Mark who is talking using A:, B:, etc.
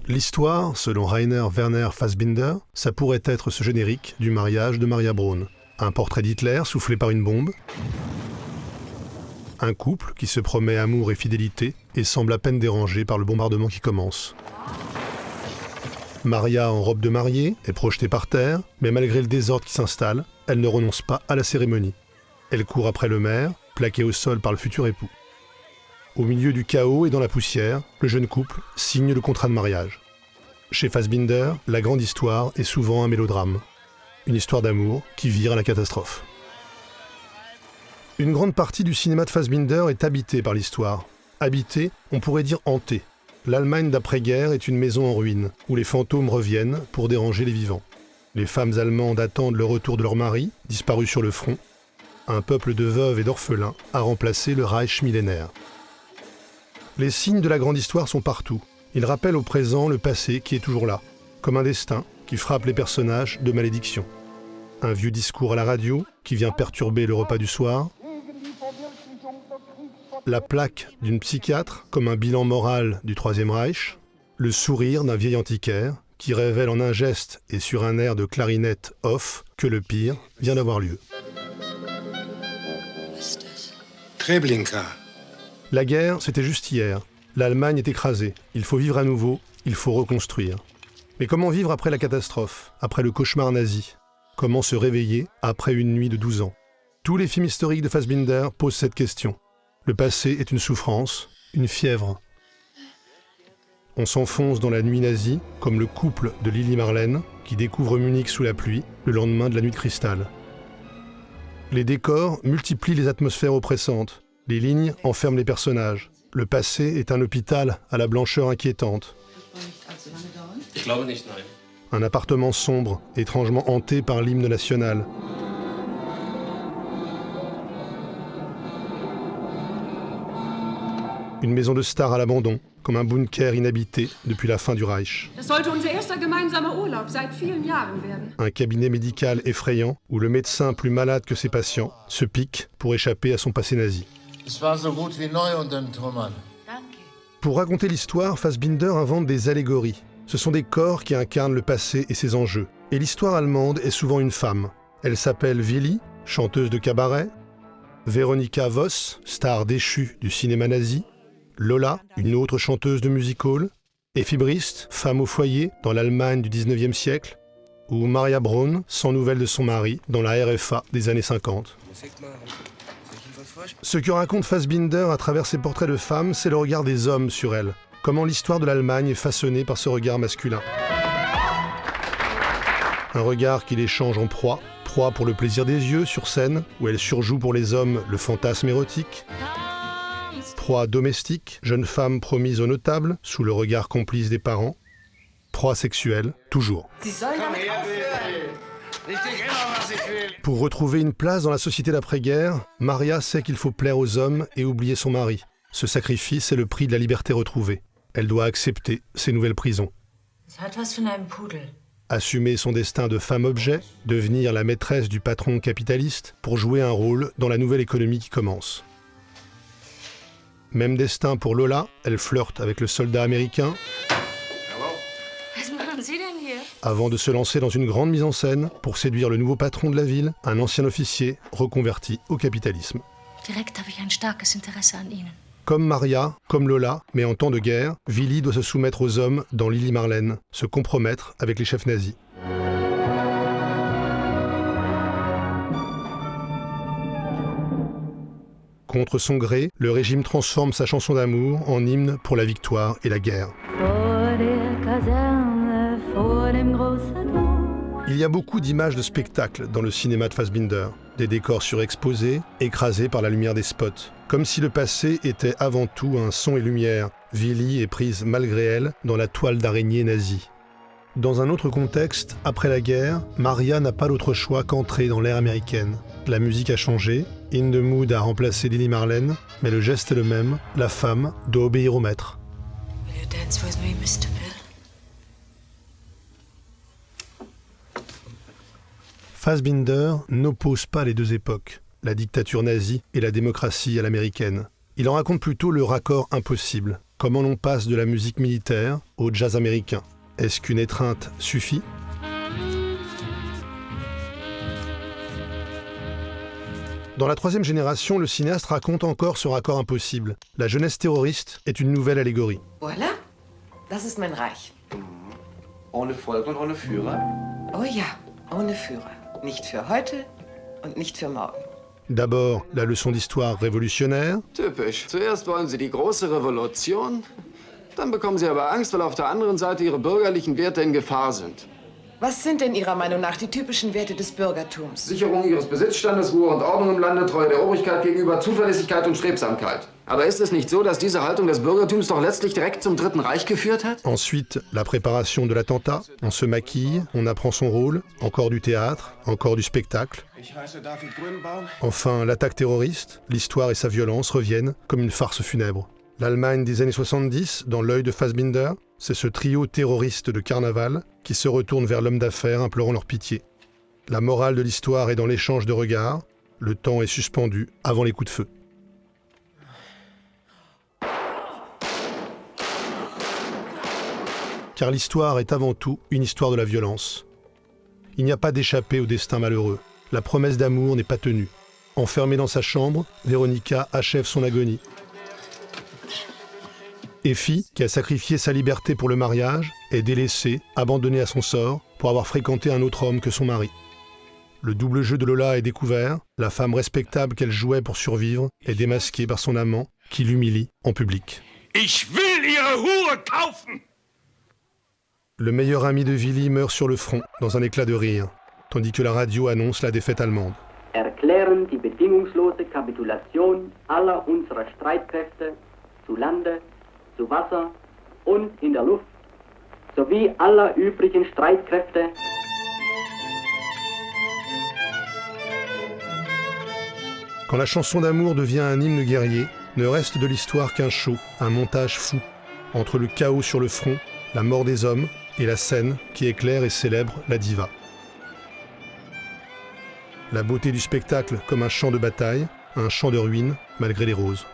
A: L'histoire, selon Rainer Werner Fassbinder, ça pourrait être ce générique du mariage de Maria Braun. Un portrait d'Hitler soufflé par une bombe, un couple qui se promet amour et fidélité et semble à peine dérangé par le bombardement qui commence. Maria, en robe de mariée, est projetée par terre, mais malgré le désordre qui s'installe, elle ne renonce pas à la cérémonie. Elle court après le maire, plaqué au sol par le futur époux. Au milieu du chaos et dans la poussière, le jeune couple signe le contrat de mariage. Chez Fassbinder, la grande histoire est souvent un mélodrame. Une histoire d'amour qui vire à la catastrophe. Une grande partie du cinéma de Fassbinder est habitée par l'histoire. Habitée, on pourrait dire hantée. L'Allemagne d'après-guerre est une maison en ruine, où les fantômes reviennent pour déranger les vivants. Les femmes allemandes attendent le retour de leur mari, disparu sur le front. Un peuple de veuves et d'orphelins a remplacé le Reich millénaire. Les signes de la grande histoire sont partout. Ils rappellent au présent le passé qui est toujours là, comme un destin qui frappe les personnages de malédiction. Un vieux discours à la radio qui vient perturber le repas du soir. La plaque d'une psychiatre comme un bilan moral du Troisième Reich. Le sourire d'un vieil antiquaire qui révèle en un geste et sur un air de clarinette off que le pire vient d'avoir lieu.
B: Treblinka.
A: La guerre, c'était juste hier. L'Allemagne est écrasée. Il faut vivre à nouveau, il faut reconstruire. Mais comment vivre après la catastrophe, après le cauchemar nazi ? Comment se réveiller après une nuit de 12 ans ? Tous les films historiques de Fassbinder posent cette question. Le passé est une souffrance, une fièvre. On s'enfonce dans la nuit nazie, comme le couple de Lili Marlène, qui découvre Munich sous la pluie, le lendemain de la nuit de cristal. Les décors multiplient les atmosphères oppressantes. Les lignes enferment les personnages. Le passé est un hôpital à la blancheur inquiétante. Un appartement sombre, étrangement hanté par l'hymne national. Une maison de stars à l'abandon, comme un bunker inhabité depuis la fin du Reich. Un cabinet médical effrayant où le médecin plus malade que ses patients se pique pour échapper à son passé nazi. Pour raconter l'histoire, Fassbinder invente des allégories. Ce sont des corps qui incarnent le passé et ses enjeux. Et l'histoire allemande est souvent une femme. Elle s'appelle Willi, chanteuse de cabaret, Veronika Voss, star déchue du cinéma nazi, Lola, une autre chanteuse de music-hall, Effibriste, femme au foyer dans l'Allemagne du 19e siècle, ou Maria Braun, sans nouvelles de son mari, dans la RFA des années 50. Ce que raconte Fassbinder à travers ses portraits de femmes, c'est le regard des hommes sur elles. Comment l'histoire de l'Allemagne est façonnée par ce regard masculin. Un regard qui les change en proie pour le plaisir des yeux sur scène, où elle surjoue pour les hommes le fantasme érotique. Proie domestique, jeune femme promise aux notables, sous le regard complice des parents. Proie sexuelle, toujours. Pour retrouver une place dans la société d'après-guerre, Maria sait qu'il faut plaire aux hommes et oublier son mari. Ce sacrifice est le prix de la liberté retrouvée. Elle doit accepter ses nouvelles prisons. Assumer son destin de femme-objet, devenir la maîtresse du patron capitaliste pour jouer un rôle dans la nouvelle économie qui commence. Même destin pour Lola, elle flirte avec le soldat américain avant de se lancer dans une grande mise en scène pour séduire le nouveau patron de la ville, un ancien officier reconverti au capitalisme. Comme Maria, comme Lola, mais en temps de guerre, Willi doit se soumettre aux hommes dans Lili Marlène, se compromettre avec les chefs nazis. Contre son gré, le régime transforme sa chanson d'amour en hymne pour la victoire et la guerre. Il y a beaucoup d'images de spectacles dans le cinéma de Fassbinder. Des décors surexposés, écrasés par la lumière des spots. Comme si le passé était avant tout un son et lumière. Willi est prise malgré elle dans la toile d'araignée nazie. Dans un autre contexte, après la guerre, Maria n'a pas d'autre choix qu'entrer dans l'ère américaine. La musique a changé, In the Mood a remplacé Lili Marlène, mais le geste est le même, la femme doit obéir au maître.
C: Will you dance with me, Mr. Bill?
A: Fassbinder n'oppose pas les deux époques, la dictature nazie et la démocratie à l'américaine. Il en raconte plutôt le raccord impossible, Comment l'on passe de la musique militaire au jazz américain? Est-ce qu'une étreinte suffit? Dans la troisième génération, le cinéaste raconte encore ce raccord impossible. La jeunesse terroriste est une nouvelle allégorie.
D: Voilà, das ist mein Reich.
E: Ohne Volk und ohne Führer?
D: Oh ja, ohne Führer. Nicht für heute und nicht für morgen.
A: D'abord, la leçon d'histoire révolutionnaire,
F: Typisch. Zuerst wollen sie die große Revolution, dann bekommen sie aber Angst, weil auf der anderen Seite ihre bürgerlichen Werte in Gefahr sind.
D: Was sind denn Ihrer Meinung nach die typischen Werte des Bürgertums?
F: Sicherung ihres Besitzstandes, Ruhe und Ordnung im Lande, Treue der Obrigkeit gegenüber, Zuverlässigkeit und Strebsamkeit. Aber ist es nicht so, dass diese Haltung des Bürgertums doch letztlich direkt zum Dritten Reich geführt hat?
A: ensuite la préparation de l'attentat, on se maquille, on apprend son rôle, encore du théâtre, encore du spectacle.
B: Ich heiße David Grünbaum.
A: Enfin, l'attaque terroriste, l'histoire et sa violence reviennent comme une farce funèbre. L'Allemagne des années 70, dans l'œil de Fassbinder, c'est ce trio terroriste de carnaval qui se retourne vers l'homme d'affaires implorant leur pitié. La morale de l'histoire est dans l'échange de regards, le temps est suspendu avant les coups de feu. Car l'histoire est avant tout une histoire de la violence. Il n'y a pas d'échappée au destin malheureux. La promesse d'amour n'est pas tenue. Enfermée dans sa chambre, Véronica achève son agonie. Effie, qui a sacrifié sa liberté pour le mariage, est délaissée, abandonnée à son sort, pour avoir fréquenté un autre homme que son mari. Le double jeu de Lola est découvert, la femme respectable qu'elle jouait pour survivre est démasquée par son amant, qui l'humilie en public.
G: Ich will ihre Hure kaufen!
A: Le meilleur ami de Willy meurt sur le front, dans un éclat de rire, tandis que la radio annonce la défaite allemande.
H: Erklären die bedingungslose Kapitulation aller unserer Streitkräfte zu Lande, zu Wasser und in der Luft, sowie aller übrigen Streitkräfte.
A: Quand la chanson d'amour devient un hymne guerrier, ne reste de l'histoire qu'un show, un montage fou, entre le chaos sur le front, la mort des hommes et la scène qui éclaire et célèbre la diva. La beauté du spectacle comme un champ de bataille, un champ de ruines malgré les roses.